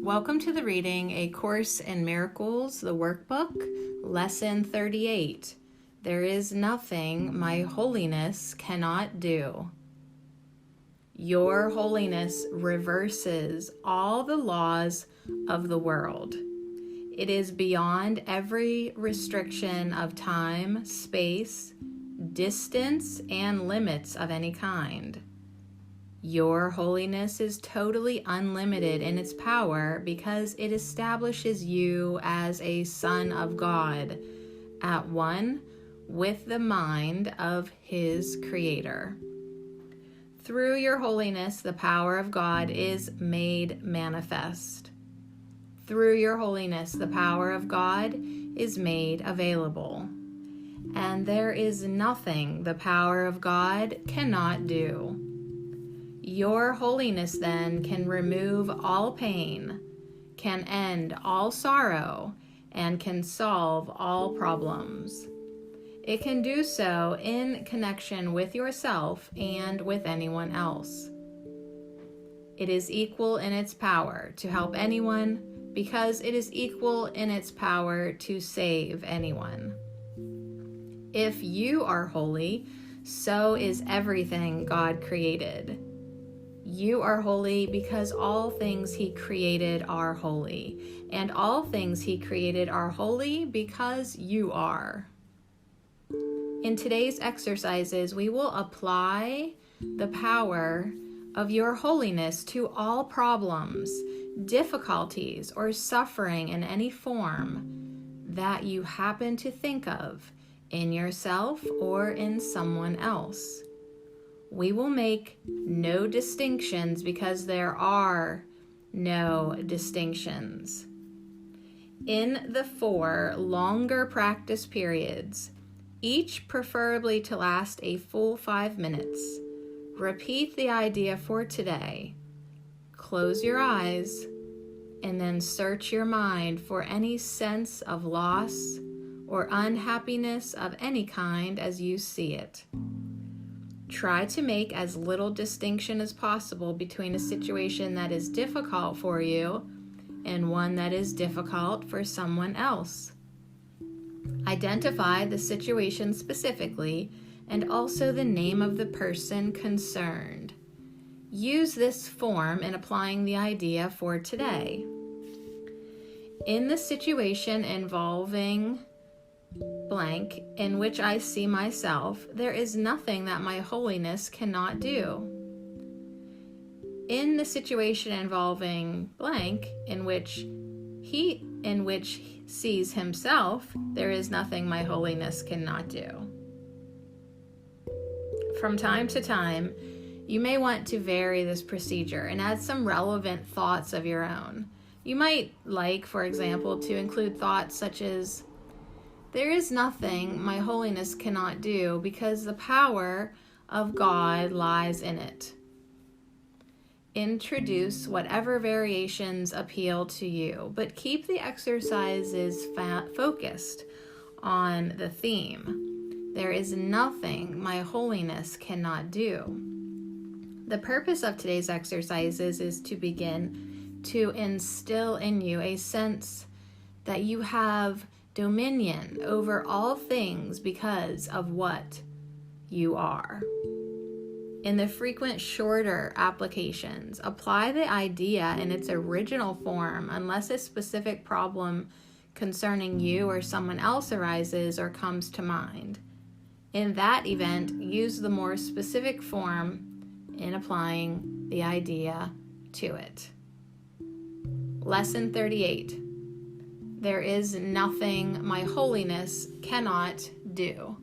Welcome to the reading, A Course in Miracles, the workbook, lesson 38. There is nothing my holiness cannot do. Your holiness reverses all the laws of the world. It is beyond every restriction of time, space, distance, and limits of any kind. Your holiness is totally unlimited in its power because it establishes you as a son of God, at one with the mind of His Creator. Through your holiness, the power of God is made manifest. Through your holiness, the power of God is made available. And there is nothing the power of God cannot do. Your holiness then can remove all pain, can end all sorrow, and can solve all problems. It can do so in connection with yourself and with anyone else. It is equal in its power to help anyone because it is equal in its power to save anyone. If you are holy, so is everything God created. You are holy because all things He created are holy, and all things He created are holy because you are. In today's exercises, we will apply the power of your holiness to all problems, difficulties, or suffering in any form that you happen to think of in yourself or in someone else. We will make no distinctions because there are no distinctions. In the 4 longer practice periods, each preferably to last a full 5 minutes, repeat the idea for today. Close your eyes and then search your mind for any sense of loss or unhappiness of any kind as you see it. Try to make as little distinction as possible between a situation that is difficult for you and one that is difficult for someone else. Identify the situation specifically and also the name of the person concerned. Use this form in applying the idea for today. In the situation involving blank in which I see myself, there is nothing that my holiness cannot do. In the situation involving blank in which he sees himself, there is nothing my holiness cannot do. From time to time, you may want to vary this procedure and add some relevant thoughts of your own. You might like, for example, to include thoughts such as, there is nothing my holiness cannot do because the power of God lies in it. Introduce whatever variations appeal to you, but keep the exercises focused on the theme. There is nothing my holiness cannot do. The purpose of today's exercises is to begin to instill in you a sense that you have dominion over all things because of what you are. In the frequent shorter applications, apply the idea in its original form unless a specific problem concerning you or someone else arises or comes to mind. In that event, use the more specific form in applying the idea to it. Lesson 38. There is nothing my holiness cannot do.